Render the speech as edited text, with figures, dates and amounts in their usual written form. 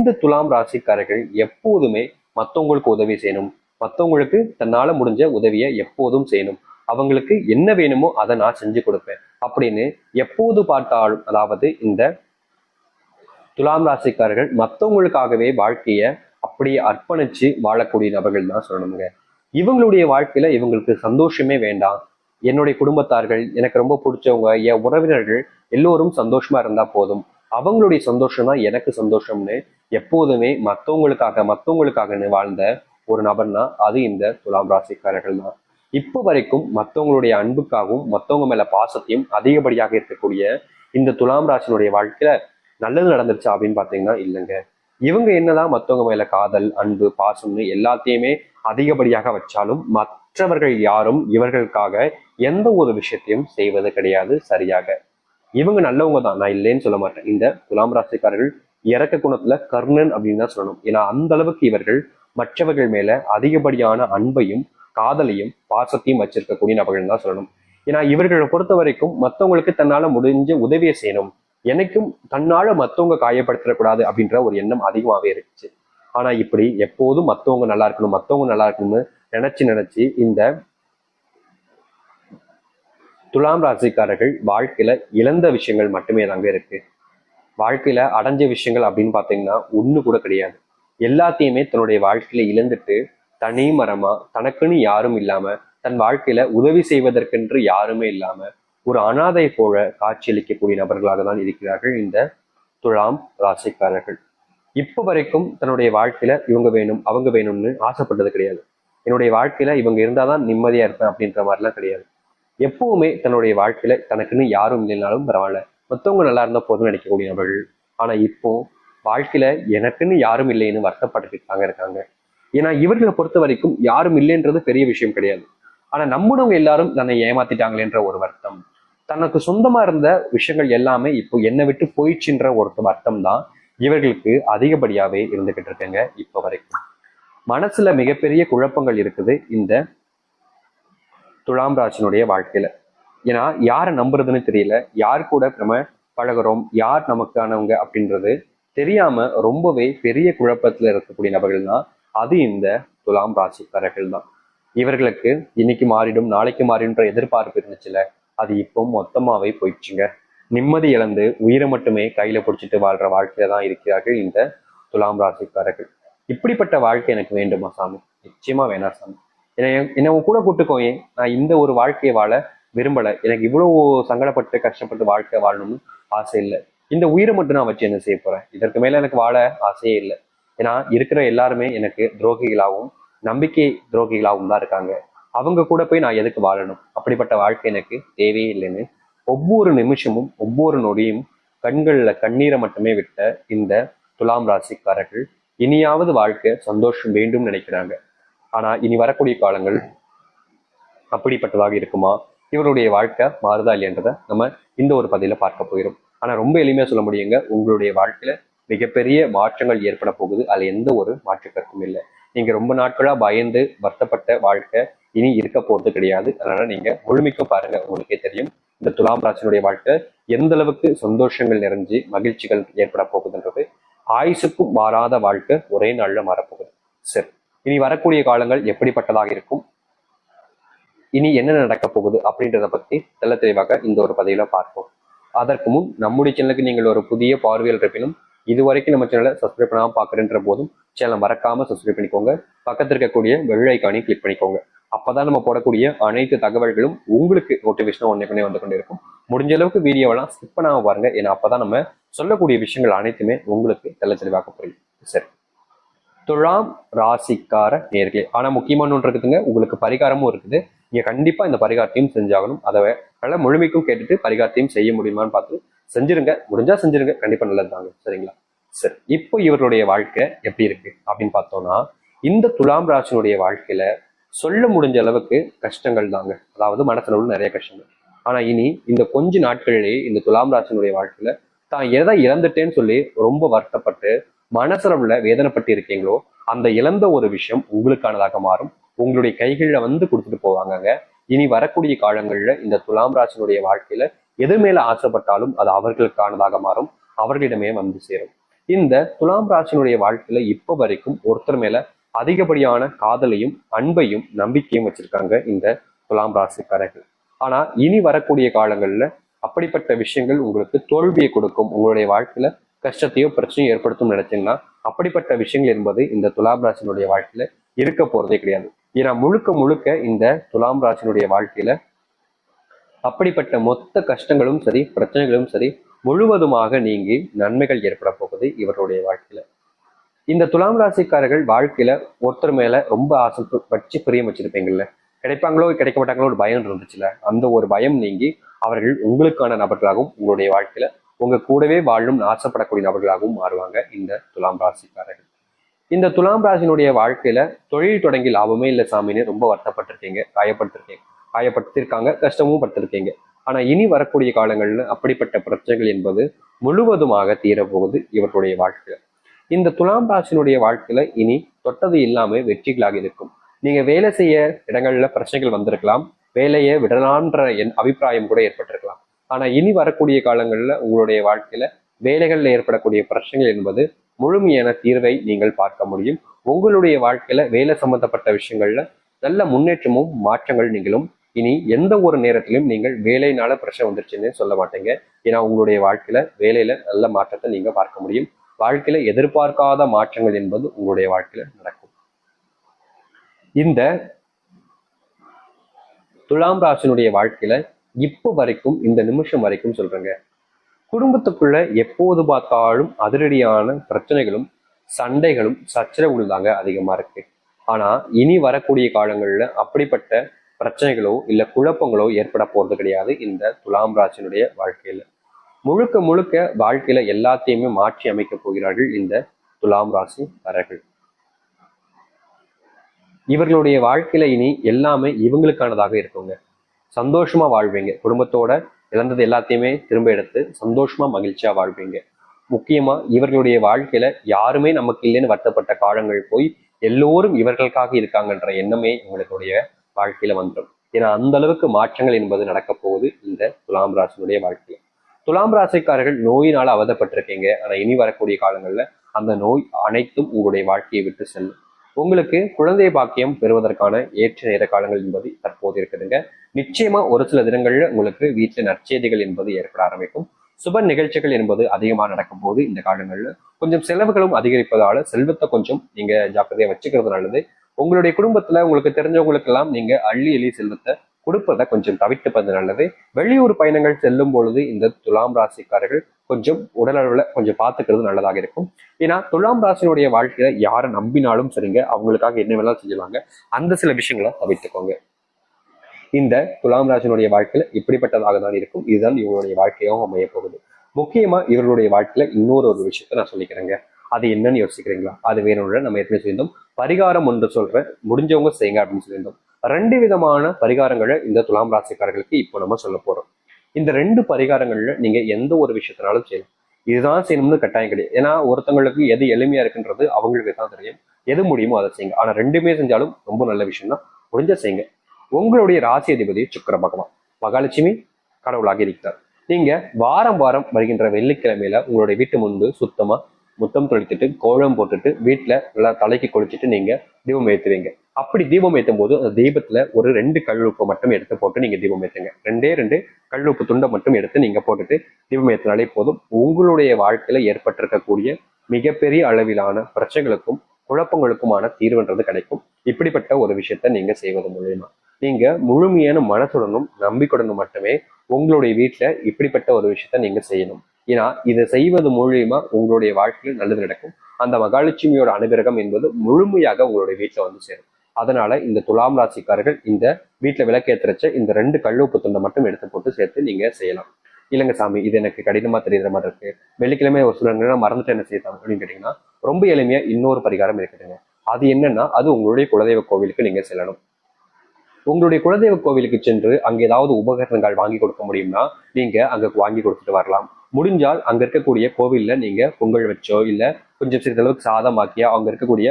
இந்த துலாம் ராசிக்காரர்கள் எப்போதுமே மற்றவங்களுக்கு உதவி செய்யணும், மற்றவங்களுக்கு தன்னால முடிஞ்ச உதவியை எப்போதும் செய்யணும், அவங்களுக்கு என்ன வேணுமோ அதை நான் செஞ்சு கொடுப்பேன் அப்படின்னு எப்போது பார்த்தாலும், அதாவது இந்த துலாம் ராசிக்காரர்கள் மற்றவங்களுக்காகவே வாழ்க்கைய அப்படியே அர்ப்பணிச்சு வாழக்கூடிய நபர்கள் தான் சொல்லணுங்க. இவங்களுடைய வாழ்க்கையில இவங்களுக்கு சந்தோஷமே வேண்டாம், என்னுடைய குடும்பத்தார்கள், எனக்கு ரொம்ப பிடிச்சவங்க, என் உறவினர்கள் எல்லோரும் சந்தோஷமா இருந்தா போதும், அவங்களுடைய சந்தோஷம் தான் எனக்கு சந்தோஷம்னு எப்போதுமே மற்றவங்களுக்காகன்னு வாழ்ந்த ஒரு நபர்னா அது இந்த துலாம் ராசிக்காரர்கள் தான். இப்போ வரைக்கும் மற்றவங்களுடைய அன்புக்காகவும் மற்றவங்க மேல பாசத்தையும் அதிகப்படியாக இருக்கக்கூடிய இந்த துலாம் ராசினுடைய வாழ்க்கையில நல்லது நடந்துருச்சா அப்படின்னு பாத்தீங்கன்னா இல்லைங்க. இவங்க என்னதான் மற்றவங்க மேல காதல், அன்பு, பாசம்னு எல்லாத்தையுமே அதிகப்படியாக வச்சாலும் மற்றவர்கள் யாரும் இவர்களுக்காக எந்த ஒரு விஷயத்தையும் செய்வது கிடையாது சரியாக. இவங்க நல்லவங்க தான், நான் இல்லைன்னு சொல்ல மாட்டேன். இந்த துலாம் ராசிக்காரர்கள் இறக்க குணத்துல கர்ணன் அப்படின்னு தான் சொல்லணும். ஏன்னா அந்த அளவுக்கு இவர்கள் மற்றவர்கள் மேல அதிகப்படியான அன்பையும் காதலையும் பாசத்தையும் வச்சிருக்கக்கூடிய நபர்கள் தான் சொல்லணும். ஏன்னா இவர்களை பொறுத்த வரைக்கும் மற்றவங்களுக்கு தன்னால முடிஞ்ச உதவியை செய்யணும், எனக்கும் தன்னால மற்றவங்க காயப்படுத்திடக்கூடாது அப்படின்ற ஒரு எண்ணம் அதிகமாகவே இருந்துச்சு. ஆனா இப்படி எப்போதும் மற்றவங்க நல்லா இருக்கணும்னு நினைச்சு இந்த துலாம் ராசிக்காரர்கள் வாழ்க்கையில இழந்த விஷயங்கள் மட்டுமே தாங்க இருக்கு. வாழ்க்கையில அடைஞ்ச விஷயங்கள் அப்படின்னு பாத்தீங்கன்னா ஒண்ணு கூட கிடையாது. எல்லாத்தையுமே தன்னுடைய வாழ்க்கையில இழந்துட்டு தனி மரமா, தனக்குன்னு யாரும் இல்லாம, தன் வாழ்க்கையில உதவி செய்வதற்கென்று யாருமே இல்லாம ஒரு அனாதை போல காட்சியளிக்கக்கூடிய நபர்களாக தான் இருக்கிறார்கள் இந்த துலாம் ராசிக்காரர்கள். இப்ப வரைக்கும் தன்னுடைய வாழ்க்கையில இவங்க வேணும் அவங்க வேணும்னு ஆசைப்பட்டது கிடையாது. என்னுடைய வாழ்க்கையில இவங்க இருந்தாதான் நிம்மதியா இருப்பேன் அப்படின்ற மாதிரிலாம் கிடையாது. எப்பவுமே தன்னுடைய வாழ்க்கையில தனக்குன்னு யாரும் இல்லைனாலும் பரவாயில்ல, மற்றவங்க நல்லா இருந்தா போதும்னு நினைக்கக்கூடிய நபர்கள். ஆனா இப்போ வாழ்க்கையில எனக்குன்னு யாரும் இல்லைன்னு வருத்தப்பட்டுக்கிட்டு இருக்காங்க. ஏன்னா இவர்களை பொறுத்த வரைக்கும் யாரும் இல்லைன்றது பெரிய விஷயம் கிடையாது. ஆனா நம்மளவங்க எல்லாரும் தன்னை ஏமாத்திட்டாங்களேன்ற ஒரு வருத்தம், தனக்கு சொந்தமா இருந்த விஷயங்கள் எல்லாமே இப்போ என்னை விட்டு போயிடுச்சுன்ற ஒரு வருத்தம் தான் இவர்களுக்கு அதிகப்படியாவே இருந்துகிட்டு இருக்குங்க. இப்ப வரைக்கும் மனசுல மிகப்பெரிய குழப்பங்கள் இருக்குது இந்த துலாம் ராசினுடைய வாழ்க்கையில. ஏன்னா யாரை நம்புறதுன்னு தெரியல, யார் கூட நம்ம பழகிறோம், யார் நமக்கானவங்க அப்படின்றது தெரியாம ரொம்பவே பெரிய குழப்பத்துல இருக்கக்கூடிய நபர்கள் தான் அது இந்த துலாம் ராசிக்காரர்கள் தான். இவர்களுக்கு இன்னைக்கு மாறிடும் நாளைக்கு மாறிடும்ன்ற எதிர்பார்ப்பு இருந்துச்சுல, அது இப்போ மொத்தமாவே போயிடுச்சுங்க. நிம்மதி இழந்து உயிரை மட்டுமே கையில பிடிச்சிட்டு வாழ்ற வாழ்க்கையில தான் இருக்கிறார்கள் இந்த துலாம் ராசிக்காரர்கள். இப்படிப்பட்ட வாழ்க்கை எனக்கு வேண்டுமா சாமி? நிச்சயமா வேணாம் சாமி. என்ன உன் கூட கூட்டுக்கோயே, நான் இந்த ஒரு வாழ்க்கையை வாழ விரும்பல, எனக்கு இவ்வளவு சங்கடப்பட்டு கஷ்டப்பட்டு வாழ்க்கை வாழணும்னு ஆசை இல்லை, இந்த உயிரை மட்டும் நான் வச்சு என்ன செய்ய போறேன், இதற்கு மேல எனக்கு வாழ ஆசையே இல்லை. ஏன்னா இருக்கிற எல்லாருமே எனக்கு துரோகிகளாகவும் நம்பிக்கை துரோகிகளாகவும் தான் இருக்காங்க, அவங்க கூட போய் நான் எதுக்கு வாழணும், அப்படிப்பட்ட வாழ்க்கை எனக்கு தேவையே இல்லைன்னு ஒவ்வொரு நிமிஷமும் ஒவ்வொரு நொடியும் கண்கள்ல கண்ணீரை மட்டுமே விட்ட இந்த துலாம் ராசிக்காரர்கள் இனியாவது வாழ்க்கை சந்தோஷம் வேண்டும் நினைக்கிறாங்க. ஆனா இனி வரக்கூடிய காலங்கள் அப்படிப்பட்டதாக இருக்குமா, இவருடைய வாழ்க்கை மாறுதா இல்லையன்றதை நம்ம இந்த ஒரு பதில பார்க்க போயிடும். ஆனா ரொம்ப எளிமையா சொல்ல முடியுங்க, உங்களுடைய வாழ்க்கையில மிகப்பெரிய மாற்றங்கள் ஏற்பட போகுது, அதுல எந்த ஒரு மாற்று கருத்தும் இல்லை. நீங்க ரொம்ப நாட்களா பயந்து வருத்தப்பட்ட வாழ்க்கை இனி இருக்க போறது கிடையாது. அதனால நீங்க முழுமைக்க பாருங்க, உங்களுக்கே தெரியும் இந்த துலாம் ராசினுடைய வாழ்க்கை எந்த அளவுக்கு சந்தோஷங்கள் நிறைஞ்சு மகிழ்ச்சிகள் ஏற்பட போகுதுன்றது. ஆயுசுக்கும் மாறாத வாழ்க்கை ஒரே நாள்ல மாறப்போகுது. சரி, இனி வரக்கூடிய காலங்கள் எப்படிப்பட்டதாக இருக்கும், இனி என்ன நடக்க போகுது அப்படின்றத பத்தி தெல்ல தெளிவாக இந்த ஒரு பதிவுல பார்ப்போம். அதற்கு முன் நம்முடைய சேனலுக்கு நீங்கள் ஒரு புதிய பார்வையில் இருப்பினும் இதுவரைக்கும் நம்ம சேனலை சப்ஸ்கிரைப் பண்ணாமல் பார்க்குறேன்ற போதும் சேனலை மறக்காம சப்ஸ்கிரைப் பண்ணிக்கோங்க. பக்கத்தில் இருக்கக்கூடிய பெல் ஐக்கானையும் கிளிக் பண்ணிக்கோங்க. அப்பதான் நம்ம போடக்கூடிய அனைத்து தகவல்களும் உங்களுக்கு நோட்டிபிகேஷன் ஒன்னே வந்து கொண்டே இருக்கும். முடிஞ்ச அளவுக்கு வீடியோவெல்லாம் ஸ்கிப் பண்ணாம பாருங்க, ஏன்னா அப்பதான் நம்ம சொல்லக்கூடிய விஷயங்கள் அனைத்துமே உங்களுக்கு தெல்ல தெளிவாக புரியும். சரி, துலாம் ராசிக்கார நேர்களே, ஆனா முக்கியமான ஒன்று இருக்குதுங்க, உங்களுக்கு பரிகாரமும் இருக்குது. நீங்க கண்டிப்பா இந்த பரிகாரத்தையும் செஞ்சாகணும். அதை நல்லா முழுமைக்கும் கேட்டுட்டு பரிகாரத்தையும் செய்ய முடியுமான்னு பார்த்து செஞ்சிருங்க. முடிஞ்சா செஞ்சிருங்க, கண்டிப்பா நல்லது தாங்க. சரிங்களா? சரி, இப்போ இவருடைய வாழ்க்கை எப்படி இருக்கு அப்படின்னு பார்த்தோம்னா, இந்த துலாம் ராசினுடைய வாழ்க்கையில சொல்ல முடிஞ்ச அளவுக்கு கஷ்டங்கள் தாங்க, அதாவது மனசுல உள்ள நிறைய கஷ்டங்கள். ஆனா இனி இந்த கொஞ்ச நாட்களிலேயே இந்த துலாம் ராசினுடைய வாழ்க்கையில தான் எதை இழந்துட்டேன்னு சொல்லி ரொம்ப வருத்தப்பட்டு மனசளவுல வேதனைப்பட்டு இருக்கீங்களோ, அந்த இழந்த ஒரு விஷயம் உங்களுக்கானதாக மாறும். உங்களுடைய கைகள்ல வந்து கொடுத்துட்டு போவாங்க. இனி வரக்கூடிய காலங்கள்ல இந்த துலாம் ராசினுடைய வாழ்க்கையில எது மேல ஆசைப்பட்டாலும் அது அவர்களுக்கானதாக மாறும், அவர்களிடமே வந்து சேரும். இந்த துலாம் ராசினுடைய வாழ்க்கையில இப்ப வரைக்கும் ஒருத்தர் மேல அதிகப்படியான காதலையும் அன்பையும் நம்பிக்கையும் வச்சிருக்காங்க இந்த துலாம் ராசிக்காரர்கள். ஆனா இனி வரக்கூடிய காலங்கள்ல அப்படிப்பட்ட விஷயங்கள் உங்களுக்கு தோல்வியை கொடுக்கும், உங்களுடைய வாழ்க்கையில கஷ்டத்தையோ பிரச்சனையோ ஏற்படுத்தும் நினைச்சீங்கன்னா அப்படிப்பட்ட விஷயங்கள் என்பது இந்த துலாம் ராசினுடைய வாழ்க்கையில இருக்க போறதே கிடையாது. ஏன்னா முழுக்க முழுக்க இந்த துலாம் ராசினுடைய வாழ்க்கையில அப்படிப்பட்ட மொத்த கஷ்டங்களும் சரி பிரச்சனைகளும் சரி முழுவதுமாக நீங்கி நன்மைகள் ஏற்பட போகுது இவருடைய வாழ்க்கையில. இந்த துலாம் ராசிக்காரர்கள் வாழ்க்கையில ஒருத்தர் மேல ரொம்ப ஆசை வச்சு பிரியம் வச்சிருப்பீங்கல்ல, கிடைப்பாங்களோ கிடைக்க மாட்டாங்களோ ஒரு பயம் இருந்துச்சுல, அந்த ஒரு பயம் நீங்கி அவர்கள் உங்களுக்கான நபர்களாகவும் உங்களுடைய வாழ்க்கையில உங்க கூடவே வாழணும்னு ஆசைப்படக்கூடிய நபர்களாகவும் மாறுவாங்க இந்த துலாம் ராசிக்காரர்கள். இந்த துலாம் ராசினுடைய வாழ்க்கையில தொழில் தொடங்கி லாபமே இல்லை சாமின்னு ரொம்ப வருத்தப்பட்டிருக்கீங்க, காயப்படுத்திருக்காங்க, கஷ்டமும் பட்டிருக்கீங்க. ஆனா இனி வரக்கூடிய காலங்கள்ல அப்படிப்பட்ட பிரச்சனைகள் என்பது முழுவதுமாக தீரப்போகுது இவர்களுடைய வாழ்க்கையில. இந்த துலாம் ராசினுடைய வாழ்க்கையில இனி தொட்டது இல்லாம வெற்றிகளாக இருக்கும். நீங்க வேலை செய்ய இடங்கள்ல பிரச்சனைகள் வந்திருக்கலாம், வேலையை விடலான்ற என் அபிப்பிராயம் கூட ஏற்பட்டிருக்கலாம். ஆனா இனி வரக்கூடிய காலங்கள்ல உங்களுடைய வாழ்க்கையில வேலைகள்ல ஏற்படக்கூடிய பிரச்சனைகள் என்பது முழுமையான தீர்வை நீங்கள் பார்க்க முடியும். உங்களுடைய வாழ்க்கையில வேலை சம்பந்தப்பட்ட விஷயங்கள்ல நல்ல முன்னேற்றமும் மாற்றங்கள் நீங்களும் இனி எந்த ஒரு நேரத்திலும் நீங்கள் வேலையினால பிரச்சனை வந்துருச்சுன்னு சொல்ல மாட்டீங்க. ஏன்னா உங்களுடைய வாழ்க்கையில வேலையில நல்ல மாற்றத்தை நீங்க பார்க்க முடியும். வாழ்க்கையில எதிர்பார்க்காத மாற்றங்கள் என்பது உங்களுடைய வாழ்க்கையில நடக்கும். இந்த துலாம் ராசினுடைய வாழ்க்கையில இப்போ வரைக்கும் இந்த நிமிஷம் வரைக்கும் சொல்றேங்க, குடும்பத்துக்குள்ள எப்போது பார்த்தாலும் அதிரடியான பிரச்சனைகளும் சண்டைகளும் சச்சரவுகள் தாங்க அதிகமா இருக்கு. ஆனா இனி வரக்கூடிய காலங்கள்ல அப்படிப்பட்ட பிரச்சனைகளோ இல்ல குழப்பங்களோ ஏற்பட போறது கிடையாது இந்த துலாம் ராசினுடைய வாழ்க்கையில. முழுக்க முழுக்க வாழ்க்கையில எல்லாத்தையுமே மாற்றி அமைக்க போகிறார்கள் இந்த துலாம் ராசிக்காரர்கள். இவர்களுடைய வாழ்க்கையில இனி எல்லாமே இவங்களுக்கானதாக இருக்குங்க. சந்தோஷமா வாழ்வீங்க, குடும்பத்தோட இழந்தது எல்லாத்தையுமே திரும்ப எடுத்து சந்தோஷமா மகிழ்ச்சியா வாழ்வீங்க. முக்கியமா இவர்களுடைய வாழ்க்கையில யாருமே நமக்கு இல்லைன்னு வருத்தப்பட்ட காலங்கள் போய் எல்லோரும் இவர்களுக்காக இருக்காங்கன்ற எண்ணமே இவங்களுடைய வாழ்க்கையில வந்துடும். ஏன்னா அந்த அளவுக்கு மாற்றங்கள் என்பது நடக்க போகுது இந்த துலாம் ராசினுடைய வாழ்க்கையில. துலாம் ராசிக்காரர்கள் நோயினால அவதப்பட்டிருக்கீங்க. ஆனா இனி வரக்கூடிய காலங்கள்ல அந்த நோய் அனைத்தும் உங்களுடைய வாழ்க்கையை விட்டு செல்லும். உங்களுக்கு குழந்தை பாக்கியம் பெறுவதற்கான ஏற்ற நேர காலங்கள் என்பது தற்போது இருக்குதுங்க. நிச்சயமா ஒரு சில தினங்கள்ல உங்களுக்கு வீட்டுல நற்செய்திகள் என்பது ஏற்பட ஆரம்பிக்கும். சுப நிகழ்ச்சிகள் என்பது அதிகமாக நடக்கும் போது இந்த காலங்கள்ல கொஞ்சம் செலவுகளும் அதிகரிப்பதால செல்வத்தை கொஞ்சம் நீங்க ஜாக்கிரதையா வச்சுக்கிறது நல்லது. உங்களுடைய குடும்பத்துல உங்களுக்கு தெரிஞ்சவங்களுக்கு எல்லாம் நீங்க அள்ளி எள்ளி செல்வத்தை கொடுப்பதை கொஞ்சம் தவிர்த்துப்பது நல்லது. வெளியூர் பயணங்கள் செல்லும் பொழுது இந்த துலாம் ராசிக்காரர்கள் கொஞ்சம் உடல் அளவுல கொஞ்சம் பார்த்துக்கிறது நல்லதாக இருக்கும். ஏன்னா துலாம் ராசினுடைய வாழ்க்கையில யாரை நம்பினாலும் சரிங்க, அவங்களுக்காக என்ன வேணாலும் செஞ்சுவாங்க. அந்த சில விஷயங்களை தவிர்த்துக்கோங்க. இந்த துலாம் ராசினுடைய வாழ்க்கையில இப்படிப்பட்டதாக தான் இருக்கும். இதுதான் இவங்களுடைய வாழ்க்கையாகவும் அமைய போகுது. முக்கியமா இவர்களுடைய வாழ்க்கையில இன்னொரு ஒரு விஷயத்த நான் சொல்லிக்கிறேங்க. அது என்னன்னு யோசிக்கிறீங்களா? அது வேணும்ல நம்ம எப்படி சொல்லியிருந்தோம், பரிகாரம் ஒன்று சொல்றேன், முடிஞ்சவங்க செய்யுங்க அப்படின்னு சொல்லியிருந்தோம். 2 விதமான பரிகாரங்களை இந்த துலாம் ராசிக்காரர்களுக்கு இப்போ நம்ம சொல்ல போறோம். இந்த 2 பரிகாரங்கள்ல நீங்க எந்த ஒரு விஷயத்தினாலும் செய்யலாம். இதுதான் செய்யணும்னு கட்டாயம் கிடையாது. ஏன்னா ஒருத்தவங்களுக்கு எது எளிமையா இருக்குன்றது அவங்களுக்கு தான் தெரியும். எது முடியுமோ அதை செய்யுங்க. ஆனா 2மே செஞ்சாலும் ரொம்ப நல்ல விஷயம் தான், முடிஞ்ச செய்யுங்க. உங்களுடைய ராசி அதிபதி சுக்கிர பகவான், மகாலட்சுமி கடவுளாக இருக்கிறார். நீங்க வாரம் வாரம் வருகின்ற வெள்ளிக்கிழமையில உங்களுடைய வீட்டு முன்பு சுத்தமா முத்தம் தொளித்துட்டு கோலம் போட்டுட்டு வீட்டுல நல்லா தலைக்கு குளிச்சுட்டு நீங்க தீபம் ஏற்றுவீங்க. அப்படி தீபம் ஏற்றும் போது அந்த தீபத்துல ஒரு 2 கல்லுப்பு மட்டும் எடுத்து போட்டு நீங்க தீபம் ஏற்றுங்க. 2 கல்லுப்பு துண்டை மட்டும் எடுத்து நீங்க போட்டுட்டு தீபம் ஏற்றினாலே போதும். உங்களுடைய வாழ்க்கையில ஏற்பட்டிருக்கக்கூடிய மிகப்பெரிய அளவிலான பிரச்சனைகளுக்கும் குழப்பங்களுக்குமான தீர்வுன்றது கிடைக்கும். இப்படிப்பட்ட ஒரு விஷயத்த நீங்க செய்வது மூலியமா நீங்க முழுமையான மனசுடனும் நம்பிக்கையுடனும் மட்டுமே உங்களுடைய வீட்டுல இப்படிப்பட்ட ஒரு விஷயத்த நீங்க செய்யணும். ஏன்னா இதை செய்வது மூலியமா உங்களுடைய வாழ்க்கையில் நல்லது நடக்கும். அந்த மகாலட்சுமியோட அனுகிரகம் என்பது முழுமையாக உங்களுடைய வீட்டுல வந்து சேரும். அதனால இந்த துலாம் ராசிக்காரர்கள் இந்த வீட்டுல விளக்கேற்றச்ச இந்த 2 கல்லுப்பு துண்டை மட்டும் எடுத்து போட்டு சேர்த்து நீங்க செய்யலாம். இல்லைங்க சாமி, இது எனக்கு கடினமா தெரியுற மாதிரி இருக்கு, வெள்ளிக்கிழமை ஒரு சில மறந்துட்டு என்ன செய்யலாம் அப்படின்னு கேட்டீங்கன்னா ரொம்ப எளிமையா இன்னொரு பரிகாரம் இருக்குதுங்க. அது என்னன்னா, அது உங்களுடைய குலதெய்வ கோவிலுக்கு நீங்க செல்லணும். உங்களுடைய குலதெய்வ கோவிலுக்கு சென்று அங்க ஏதாவது உபகரணங்கள் வாங்கி கொடுக்க முடியும்னா நீங்க அங்க வாங்கி கொடுத்துட்டு வரலாம். முடிஞ்சால் அங்க இருக்கக்கூடிய கோவில்ல நீங்க பொங்கல் வச்சோ இல்ல கொஞ்சம் சிறிதளவுக்கு சாதமாக்கியா அங்க இருக்கக்கூடிய